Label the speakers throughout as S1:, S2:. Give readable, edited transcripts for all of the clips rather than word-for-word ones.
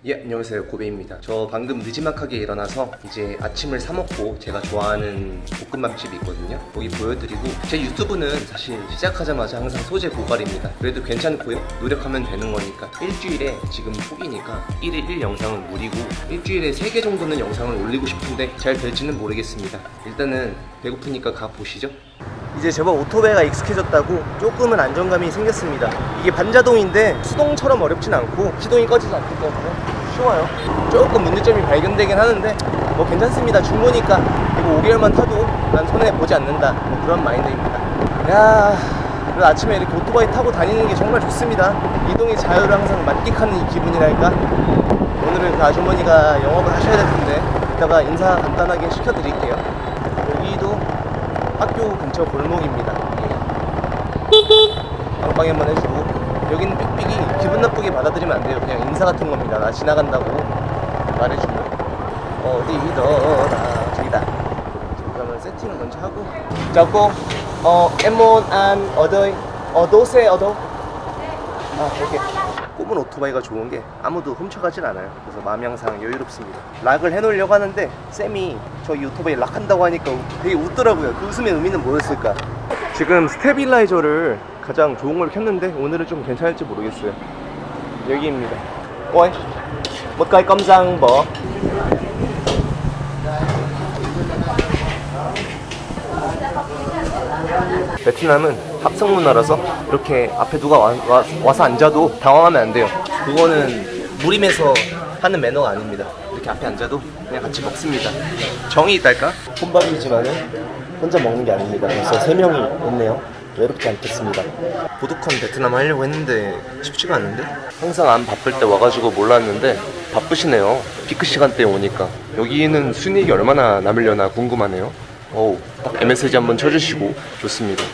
S1: 예, 안녕하세요. 고베입니다. 저 방금 느지막하게 일어나서 이제 아침을 사 먹고 제가 좋아하는 볶음밥집이 있거든요. 거기 보여드리고, 제 유튜브는 사실 시작하자마자 항상 소재 고갈입니다. 그래도 괜찮고요. 노력하면 되는 거니까. 일주일에 지금 초기니까 1일 1영상은 무리고 일주일에 3개 정도는 영상을 올리고 싶은데 잘 될지는 모르겠습니다. 일단은 배고프니까 가보시죠. 이제 제법 오토바이가 익숙해졌다고 조금은 안정감이 생겼습니다. 이게 반자동인데 수동처럼 어렵진 않고 시동이 꺼지지 않기 때문에 쉬워요. 조금 문제점이 발견되긴 하는데 뭐 괜찮습니다. 중고니까 이거 5개월만 타도 난 손해보지 않는다, 뭐 그런 마인드입니다. 야, 그래도 아침에 이렇게 오토바이 타고 다니는 게 정말 좋습니다. 이동의 자유를 항상 만끽하는 이 기분이랄까. 오늘은 그 아주머니가 영업을 하셔야 될 텐데 이따가 인사 간단하게 시켜드릴게요. 여기도 학교 근처 골목입니다. 빵빵히 한번 해주고, 여기는 삑삑이 기분 나쁘게 받아들이면 안 돼요. 그냥 인사 같은 겁니다. 나 지나간다고 말해주면. 어디더라, 저기다. 그러면 세팅을 먼저 하고. 자고 M1 안 어도세 어도. 아, 이렇게 꼽은 오토바이가 좋은 게 아무도 훔쳐가진 않아요. 그래서 마음이 항상 여유롭습니다. 락을 해놓으려고 하는데 쌤이 저 이 오토바이 락한다고 하니까 되게 웃더라고요. 그 웃음의 의미는 뭐였을까? 지금 스테빌라이저를 가장 좋은 걸 켰는데 오늘은 좀 괜찮을지 모르겠어요. 여기입니다. Ôi, một cây cơm rang bò. 베트남은 합성 문화라서 이렇게 앞에 누가 와서 앉아도 당황하면 안 돼요. 그거는 무림에서 하는 매너가 아닙니다. 이렇게 앞에 앉아도 그냥 같이 먹습니다. 정이 있달까? 혼밥이지만은 혼자 먹는 게 아닙니다. 벌써 3명이 있네요. 외롭지 않겠습니다. 보드콘 베트남 하려고 했는데 쉽지가 않은데? 항상 안 바쁠 때 와가지고 몰랐는데 바쁘시네요. 피크 시간대에 오니까. 여기는 순이익이 얼마나 남으려나 궁금하네요. 어우, 딱 MSG 한번 쳐주시고 좋습니다.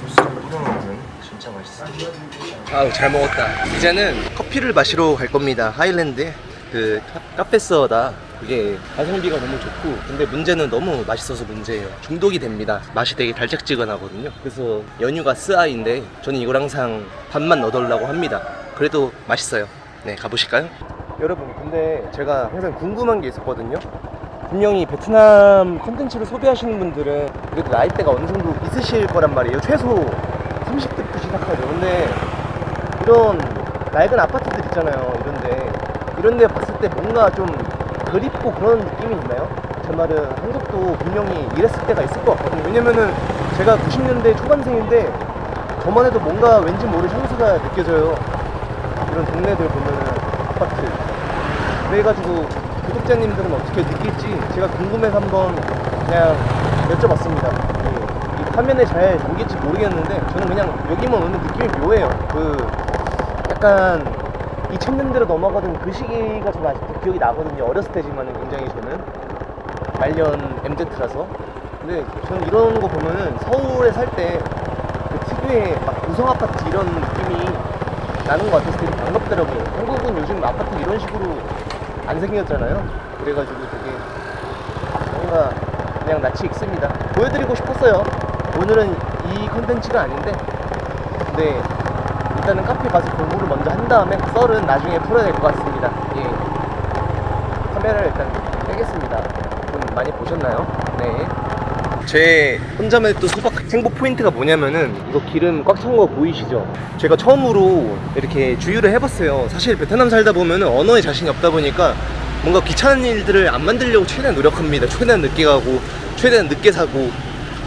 S1: 소스를 뿌려놓으면 진짜 맛있어요. 아우, 잘 먹었다. 이제는 커피를 마시러 갈 겁니다. 하일랜드에 그 카페서다. 그게 가성비가 너무 좋고, 근데 문제는 너무 맛있어서 문제예요. 중독이 됩니다. 맛이 되게 달짝지근하거든요. 그래서 연유가 스아인데 저는 이걸 항상 반만 넣어달라고 합니다. 그래도 맛있어요. 네, 가보실까요? 여러분, 근데 제가 항상 궁금한 게 있었거든요. 분명히 베트남 콘텐츠를 소비하시는 분들은 그래도 나이대가 어느 정도 있으실 거란 말이에요. 최소 30대부터 시작하죠. 근데 이런 낡은 아파트들 있잖아요. 이런데 봤을 때 뭔가 좀 그립고 그런 느낌이 있나요? 제 말은 한국도 분명히 이랬을 때가 있을 것 같거든요. 왜냐면은 제가 90년대 초반생인데 저만 해도 뭔가 왠지 모를 향수가 느껴져요. 이런 동네들 보면은 아파트. 그래가지고 구독자님들은 어떻게 느낄지 제가 궁금해서 한번 그냥 여쭤봤습니다. 이 화면에 잘 담길지 모르겠는데 저는 그냥 여기만 오는 느낌이 묘해요. 그 약간 2000년대로 넘어가던 그 시기가 저는 아직도 기억이 나거든요. 어렸을 때지만은 굉장히 저는 말년 MZ라서. 근데 저는 이런 거 보면은 서울에 살 때 그 특유의 막 구성 아파트 이런 느낌이 나는 것 같아서 되게 반갑더라고요. 한국은 요즘 아파트 이런 식으로 안 생겼잖아요. 그래가지고 되게 뭔가 그냥 낯이 익습니다. 보여드리고 싶었어요. 오늘은 이 컨텐츠가 아닌데, 근데 일단은 카페 가서 공부를 먼저 한 다음에 썰은 나중에 풀어야 될 것 같습니다. 예. 카메라를 일단 빼겠습니다. 좀 많이 보셨나요? 네. 제 혼자만의 또 소박 행복 포인트가 뭐냐면은 이거 기름 꽉 찬 거 보이시죠? 제가 처음으로 이렇게 주유를 해봤어요. 사실 베트남 살다 보면은 언어에 자신이 없다 보니까 뭔가 귀찮은 일들을 안 만들려고 최대한 노력합니다. 최대한 늦게 가고 최대한 늦게 사고.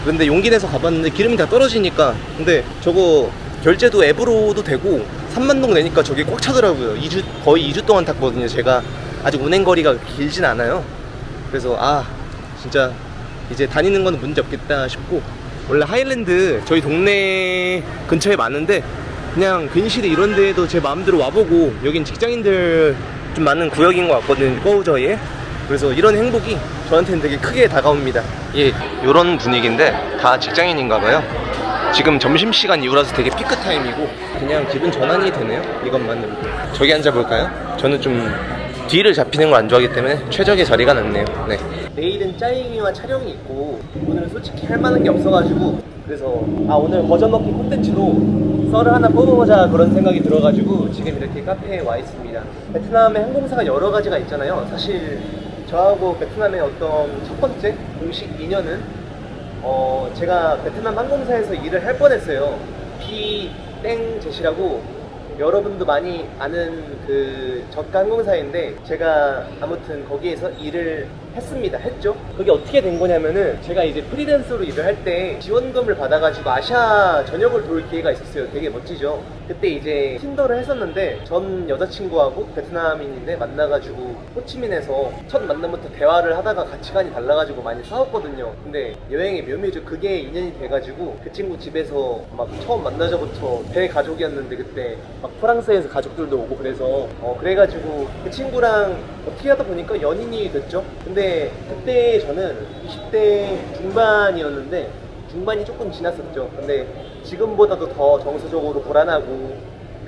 S1: 근데 용기 내서 가봤는데 기름이 다 떨어지니까. 근데 저거 결제도 앱으로도 되고 3만동 내니까 저게 꽉 차더라고요. 거의 2주 동안 탔거든요. 제가 아직 운행거리가 길진 않아요. 그래서 진짜 이제 다니는 건 문제 없겠다 싶고, 원래 하일랜드 저희 동네 근처에 많은데 그냥 근실이 이런 데에도 제 마음대로 와보고, 여긴 직장인들 좀 많은 구역인 것 같거든요, 꼬우저에. 그래서 이런 행복이 저한테는 되게 크게 다가옵니다. 예, 요런 분위기인데 다 직장인인가봐요. 지금 점심시간 이후라서 되게 피크타임이고 그냥 기분 전환이 되네요. 이것만으로도. 저기 앉아볼까요? 저는 좀 뒤를 잡히는 걸 안 좋아하기 때문에 최적의 자리가 낫네요. 네. 내일은 짜이기와 촬영이 있고 오늘은 솔직히 할 만한 게 없어가지고 그래서 오늘 버전 먹기 콘텐츠로 썰을 하나 뽑아보자 그런 생각이 들어가지고 지금 이렇게 카페에 와 있습니다. 베트남에 항공사가 여러 가지가 있잖아요. 사실 저하고 베트남의 어떤 첫 번째 공식 인연은 제가 베트남 항공사에서 일을 할 뻔했어요. 비땡젯이라고 여러분도 많이 아는 그 저가 항공사인데 제가 아무튼 거기에서 일을 했죠. 그게 어떻게 된 거냐면은 제가 이제 프리랜서로 일을 할 때 지원금을 받아가지고 아시아 전역을 돌 기회가 있었어요. 되게 멋지죠. 그때 이제 틴더를 했었는데 전 여자친구하고 베트남인인데 만나가지고 호치민에서 첫 만남부터 대화를 하다가 가치관이 달라가지고 많이 싸웠거든요. 근데 여행의 묘미죠. 그게 인연이 돼가지고 그 친구 집에서 막 처음 만나자부터 대가족이었는데 그때 막 프랑스에서 가족들도 오고 그래서 그래가지고 그 친구랑 어떻게 하다 보니까 연인이 됐죠. 근데 그때 저는 20대 중반이었는데 중반이 조금 지났었죠. 근데 지금보다도 더 정서적으로 불안하고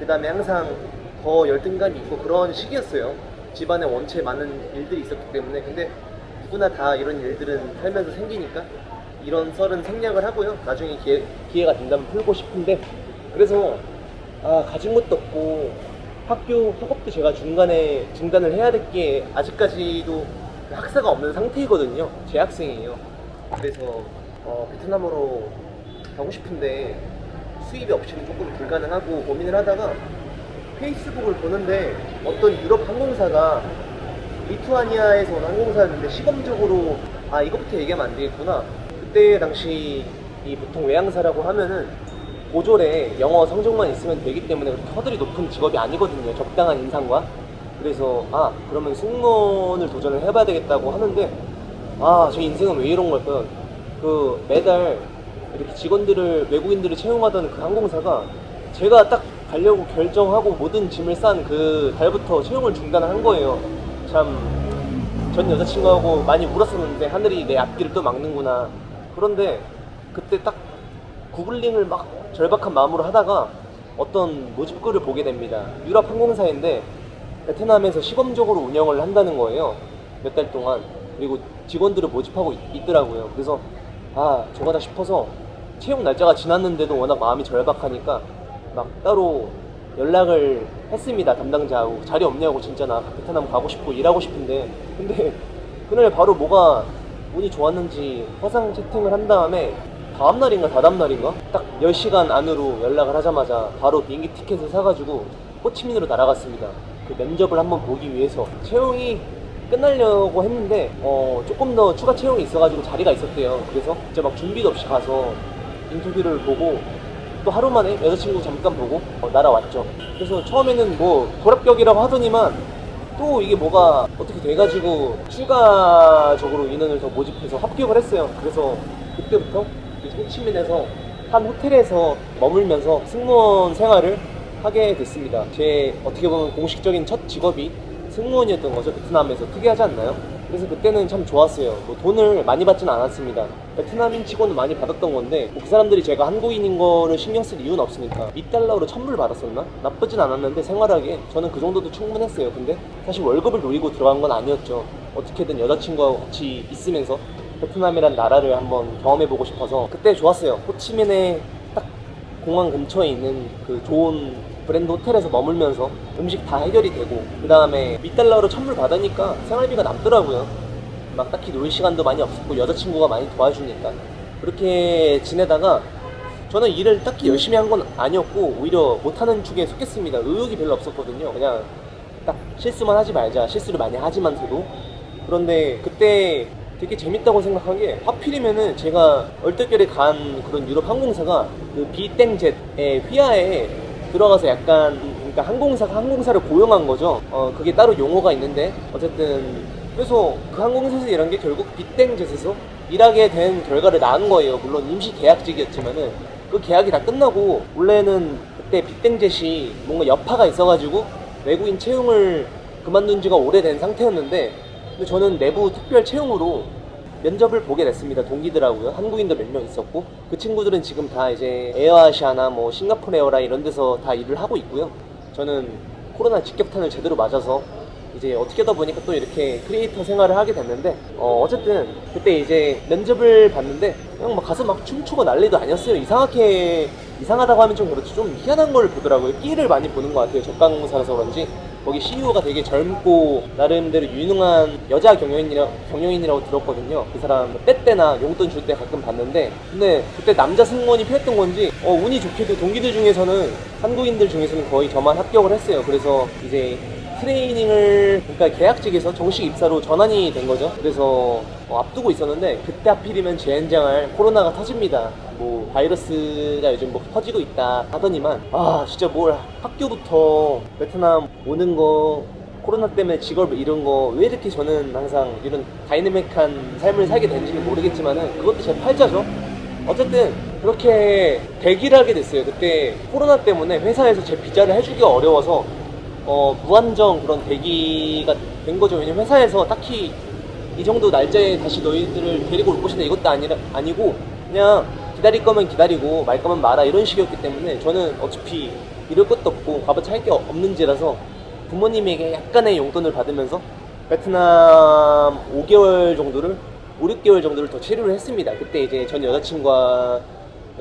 S1: 그 다음에 항상 더 열등감이 있고 그런 시기였어요. 집안에 원체 많은 일들이 있었기 때문에. 근데 누구나 다 이런 일들은 살면서 생기니까 이런 썰은 생략을 하고요. 나중에 기회가 된다면 풀고 싶은데 그래서 가진 것도 없고 학업도 제가 중간에 중단을 해야 될 게 아직까지도 학사가 없는 상태이거든요. 재학생이에요. 그래서 베트남으로 가고 싶은데 수입이 없이는 조금 불가능하고 고민을 하다가 페이스북을 보는데 어떤 유럽 항공사가 리투아니아에서 온 항공사였는데 시범적으로 이거부터 얘기하면 안 되겠구나. 그때 당시 이 보통 외항사라고 하면은 고졸에 영어 성적만 있으면 되기 때문에 그렇게 허들이 높은 직업이 아니거든요. 적당한 인상과. 그래서 그러면 승무원을 도전을 해봐야 되겠다고 하는데 제 인생은 왜 이런 걸까요? 그 매달 이렇게 직원들을 외국인들을 채용하던 그 항공사가 제가 딱 가려고 결정하고 모든 짐을 싼 그 달부터 채용을 중단을 한 거예요. 참 전 여자친구하고 많이 울었었는데 하늘이 내 앞길을 또 막는구나. 그런데 그때 딱 구글링을 막 절박한 마음으로 하다가 어떤 모집글을 보게 됩니다. 유럽 항공사인데 베트남에서 시범적으로 운영을 한다는 거예요. 몇 달 동안. 그리고 직원들을 모집하고 있더라고요. 그래서 저거다 싶어서 채용 날짜가 지났는데도 워낙 마음이 절박하니까 막 따로 연락을 했습니다. 담당자하고. 자리 없냐고. 진짜 나 베트남 가고 싶고 일하고 싶은데. 근데 그날 바로 뭐가 운이 좋았는지 화상 채팅을 한 다음에 다음날인가 다다음날인가 딱 10시간 안으로 연락을 하자마자 바로 비행기 티켓을 사가지고 호치민으로 날아갔습니다. 그 면접을 한번 보기 위해서. 채용이 끝나려고 했는데 조금 더 추가 채용이 있어가지고 자리가 있었대요. 그래서 진짜 막 준비도 없이 가서 인터뷰를 보고 또 하루 만에 여자친구 잠깐 보고 날아왔죠. 그래서 처음에는 뭐 불합격이라고 하더니만 또 이게 뭐가 어떻게 돼가지고 추가적으로 인원을 더 모집해서 합격을 했어요. 그래서 그때부터 호치민에서 한 호텔에서 머물면서 승무원 생활을 하게 됐습니다. 제 어떻게 보면 공식적인 첫 직업이 승무원이었던 거죠. 베트남에서. 특이하지 않나요? 그래서 그때는 참 좋았어요. 뭐 돈을 많이 받지는 않았습니다. 베트남인 치고는 많이 받았던 건데 그 사람들이 제가 한국인인 거를 신경 쓸 이유는 없으니까. $1,000로 1,000불 받았었나? 나쁘진 않았는데 생활하기에 저는 그 정도도 충분했어요. 근데 사실 월급을 노리고 들어간 건 아니었죠. 어떻게든 여자친구하고 같이 있으면서 베트남이란 나라를 한번 경험해보고 싶어서 그때 좋았어요. 호치민에 딱 공항 근처에 있는 그 좋은 브랜드 호텔에서 머물면서 음식 다 해결이 되고 그 다음에 $1,000로 1,000불 받으니까 생활비가 남더라고요. 막 딱히 놀 시간도 많이 없었고 여자친구가 많이 도와주니까 그렇게 지내다가 저는 일을 딱히 열심히 한 건 아니었고 오히려 못하는 축에 속했습니다. 의욕이 별로 없었거든요. 그냥 딱 실수만 하지 말자. 실수를 많이 하지만서도. 그런데 그때 되게 재밌다고 생각한 게 하필이면은 제가 얼떨결에 간 그런 유럽 항공사가 그 비땡젯의 휘하에 들어가서 약간 그러니까 항공사가 항공사를 고용한 거죠. 그게 따로 용어가 있는데 어쨌든 그래서 그 항공사에서 일한 게 결국 비땡젯에서 일하게 된 결과를 낳은 거예요. 물론 임시 계약직이었지만은 그 계약이 다 끝나고 원래는 그때 비땡젯이 뭔가 여파가 있어가지고 외국인 채용을 그만둔 지가 오래된 상태였는데 근데 저는 내부 특별 채용으로 면접을 보게 됐습니다. 동기들하고요. 한국인도 몇 명 있었고 그 친구들은 지금 다 이제 에어아시아나 뭐 싱가포르 에어라인 이런 데서 다 일을 하고 있고요. 저는 코로나 직격탄을 제대로 맞아서 이제 어떻게 하다 보니까 또 이렇게 크리에이터 생활을 하게 됐는데 어쨌든 그때 이제 면접을 봤는데 그냥 막 가서 막 춤추고 난리도 아니었어요. 이상하다고 하면 좀 그렇지, 좀 희한한 걸 보더라고요. 끼를 많이 보는 것 같아요. 적강사라서 그런지. 거기 CEO가 되게 젊고 나름대로 유능한 여자 경영인이라고 들었거든요. 그 사람 빼때나 용돈 줄 때 가끔 봤는데, 근데 그때 남자 승무원이 필요했던 건지 운이 좋게도 동기들 중에서는, 한국인들 중에서는 거의 저만 합격을 했어요. 그래서 이제 트레이닝을, 그러니까 계약직에서 정식 입사로 전환이 된 거죠. 그래서 앞두고 있었는데 그때 하필이면 재hen장할 코로나가 터집니다. 뭐 바이러스가 요즘 뭐 퍼지고 있다 하더니만 진짜 뭘 학교부터 베트남 오는 거, 코로나 때문에 직업 잃은 거, 왜 이렇게 저는 항상 이런 다이내믹한 삶을 살게 된지는 모르겠지만은 그것도 제 팔자죠. 어쨌든 그렇게 대기를 하게 됐어요. 그때 코로나 때문에 회사에서 제 비자를 해주기가 어려워서 무한정 그런 대기가 된 거죠. 왜냐면 회사에서 딱히 이 정도 날짜에 다시 너희들을 데리고 올 것이다 이것도 아니고 그냥 기다릴 거면 기다리고 말 거면 말아 이런 식이었기 때문에 저는 어차피 이럴 것도 없고 가봐야 할 게 없는지라서 부모님에게 약간의 용돈을 받으면서 베트남 5개월 정도를 5, 6개월 정도를 더 체류를 했습니다. 그때 이제 전 여자친구가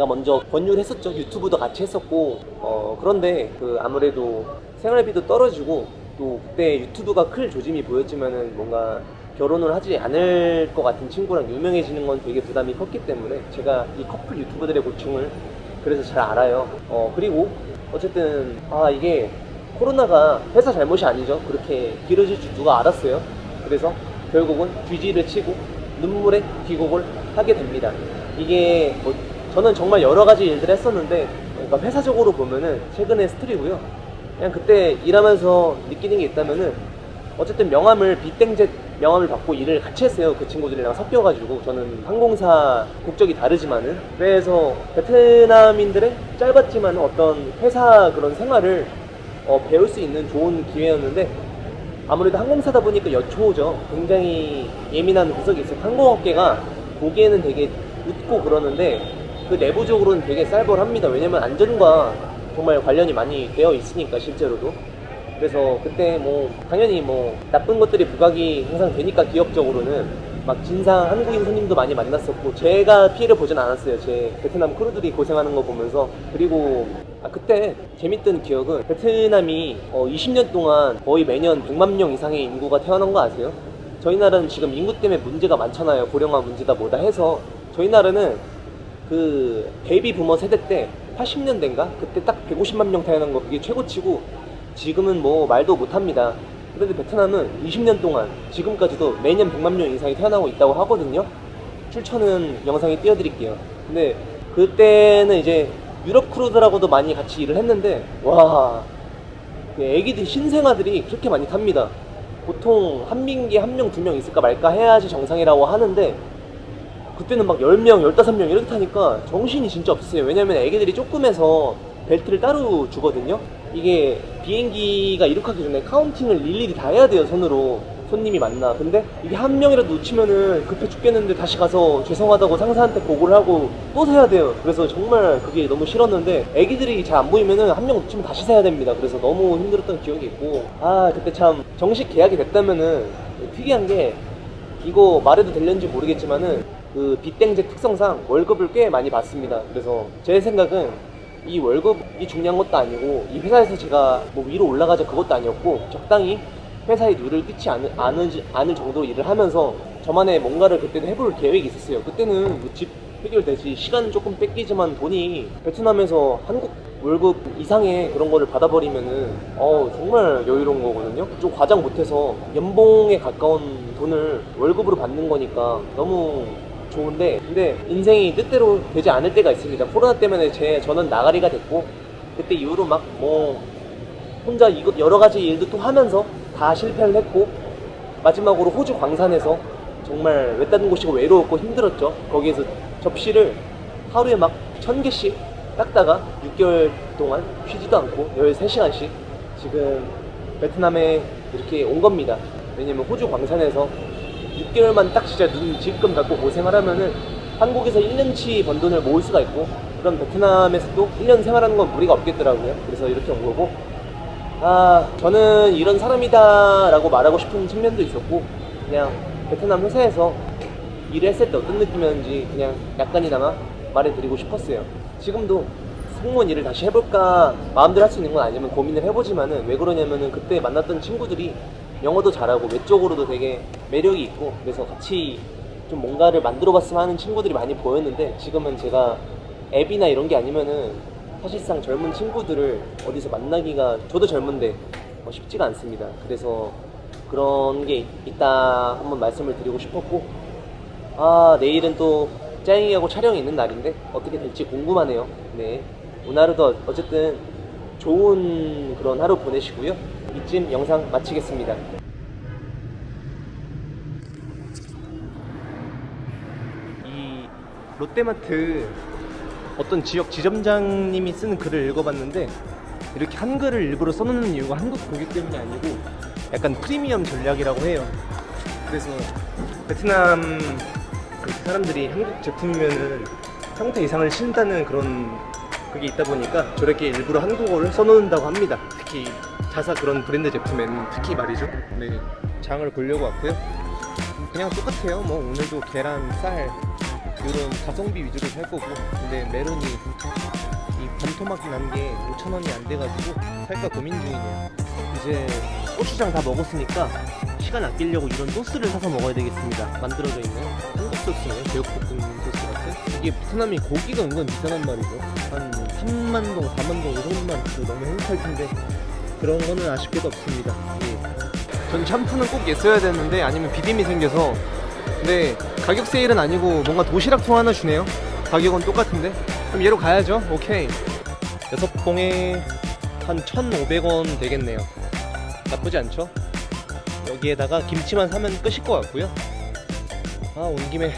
S1: 먼저 권유를 했었죠. 유튜브도 같이 했었고 그런데 아무래도 생활비도 떨어지고 또 그때 유튜브가 클 조짐이 보였지만은 뭔가 결혼을 하지 않을 것 같은 친구랑 유명해지는 건 되게 부담이 컸기 때문에 제가 이 커플 유튜버들의 고충을 그래서 잘 알아요. 그리고 어쨌든 이게 코로나가 회사 잘못이 아니죠. 그렇게 길어질 줄 누가 알았어요. 그래서 결국은 뒤지를 치고 눈물에 귀국을 하게 됩니다. 이게 저는 정말 여러 가지 일들을 했었는데, 그러니까 회사적으로 보면은 최근에 스트리고요. 그냥 그때 일하면서 느끼는 게 있다면은 어쨌든 비땡젯 명함을 받고 일을 같이 했어요. 그 친구들이랑 섞여가지고. 저는 항공사 국적이 다르지만은. 그래서 베트남인들의 짧았지만 어떤 회사 그런 생활을 배울 수 있는 좋은 기회였는데, 아무래도 항공사다 보니까 여초죠. 굉장히 예민한 구석이 있어요. 항공업계가 보기에는 되게 웃고 그러는데 그 내부적으로는 되게 쌀벌합니다. 왜냐면 안전과 정말 관련이 많이 되어 있으니까 실제로도. 그래서 그때 당연히 나쁜 것들이 부각이 항상 되니까 기업적으로는 막 진상 한국인 손님도 많이 만났었고, 제가 피해를 보진 않았어요. 제 베트남 크루들이 고생하는 거 보면서. 그리고 그때 재밌던 기억은 베트남이 20년 동안 거의 매년 100만 명 이상의 인구가 태어난 거 아세요? 저희 나라는 지금 인구 때문에 문제가 많잖아요. 고령화 문제다 뭐다 해서 저희 나라는 그 베이비 부머 세대 때 80년대인가? 그때 딱 150만 명 태어난 거 그게 최고치고 지금은 말도 못합니다. 그런데 베트남은 20년 동안 지금까지도 매년 100만 명 이상이 태어나고 있다고 하거든요. 출처는 영상에 띄워드릴게요. 근데 그때는 이제 유럽 크루들하고도 많이 같이 일을 했는데 애기들 신생아들이 그렇게 많이 탑니다. 보통 한 민기에 1명, 2명 있을까 말까 해야지 정상이라고 하는데 그때는 막 10명, 15명 이렇게 타니까 정신이 진짜 없었어요. 왜냐면 애기들이 조금해서 벨트를 따로 주거든요. 이게 비행기가 이륙하기 전에 카운팅을 일일이 다 해야 돼요. 손으로 손님이 많나. 근데 이게 한 명이라도 놓치면은 급해 죽겠는데 다시 가서 죄송하다고 상사한테 보고를 하고 또 세야 돼요. 그래서 정말 그게 너무 싫었는데 애기들이 잘 안 보이면은 한 명 놓치면 다시 세야 됩니다. 그래서 너무 힘들었던 기억이 있고 그때 참 정식 계약이 됐다면은 특이한 게 이거 말해도 될는지 모르겠지만은 그 비땡제 특성상 월급을 꽤 많이 받습니다. 그래서 제 생각은 이 월급이 중요한 것도 아니고 이 회사에서 제가 위로 올라가자 그것도 아니었고 적당히 회사에 누를 끼치 않을 정도로 일을 하면서 저만의 뭔가를 그때는 해볼 계획이 있었어요. 그때는 집 해결되지, 시간은 조금 뺏기지만 돈이 베트남에서 한국 월급 이상의 그런 거를 받아버리면은 정말 여유로운 거거든요. 좀 과장 못해서 연봉에 가까운 돈을 월급으로 받는 거니까 너무 좋은데, 근데 인생이 뜻대로 되지 않을 때가 있습니다. 코로나 때문에 저는 나가리가 됐고, 그때 이후로 혼자 여러 가지 일도 또 하면서 다 실패를 했고, 마지막으로 호주 광산에서 정말 외딴 곳이고 외로웠고 힘들었죠. 거기에서 접시를 하루에 1000개씩 닦다가 6개월 동안 쉬지도 않고 13시간씩 지금 베트남에 이렇게 온 겁니다. 왜냐면 호주 광산에서 6개월만 딱 진짜 눈 질끔 감고 고생을 하면은 한국에서 1년치 번 돈을 모을 수가 있고, 그런 베트남에서도 1년 생활하는 건 무리가 없겠더라고요. 그래서 이렇게 온 거고, 저는 이런 사람이다 라고 말하고 싶은 측면도 있었고, 그냥 베트남 회사에서 일을 했을 때 어떤 느낌이었는지 그냥 약간이나마 말해드리고 싶었어요. 지금도 승무원 일을 다시 해볼까 마음대로 할 수 있는 건 아니면 고민을 해보지만은, 왜 그러냐면은 그때 만났던 친구들이 영어도 잘하고 외적으로도 되게 매력이 있고, 그래서 같이 좀 뭔가를 만들어봤으면 하는 친구들이 많이 보였는데, 지금은 제가 앱이나 이런 게 아니면은 사실상 젊은 친구들을 어디서 만나기가, 저도 젊은데 쉽지가 않습니다. 그래서 그런 게 있다 한번 말씀을 드리고 싶었고, 내일은 또 짜잉이하고 촬영이 있는 날인데 어떻게 될지 궁금하네요. 네, 오늘 하루도 어쨌든 좋은 그런 하루 보내시고요. 이쯤 영상 마치겠습니다. 이 롯데마트 어떤 지역 지점장님이 쓰는 글을 읽어봤는데, 이렇게 한글을 일부러 써놓는 이유가 한국 고객 때문이 아니고 약간 프리미엄 전략이라고 해요. 그래서 베트남 그 사람들이 한국 제품이면은 형태 이상을 신다는 그런 그게 있다 보니까 저렇게 일부러 한국어를 써놓는다고 합니다. 특히 자사 그런 브랜드 제품에는 특히 말이죠. 네, 장을 보려고 왔고요. 그냥 똑같아요. 뭐 오늘도 계란, 쌀 이런 가성비 위주로 살 거고, 근데 메론이 이 반토막 난 게 5,000원이 안 돼가지고 살까 고민 중이네요. 이제 고추장 다 먹었으니까 시간 아끼려고 이런 소스를 사서 먹어야 되겠습니다. 만들어져 있는 한국 소스예요. 제육볶음 소스 같은. 이게 베트남이 고기가 은근 비싸단 말이죠. 한 3만 동, 4만 동 이 정도만 줘도 너무 행복할 텐데 그런 거는 아쉽게도 없습니다. 예. 전 샴푸는 꼭 있어야 되는데, 아니면 비빔이 생겨서. 근데 가격 세일은 아니고 뭔가 도시락통 하나 주네요. 가격은 똑같은데 그럼 얘로 가야죠. 오케이. 6봉에 한 1,500원 되겠네요. 나쁘지 않죠? 여기에다가 김치만 사면 끝일 것 같고요. 온 김에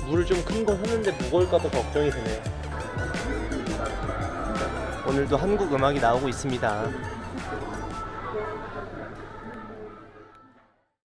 S1: 물을 좀 큰 거 샀는데 무거울까봐 걱정이 되네요. 오늘도 한국 음악이 나오고 있습니다.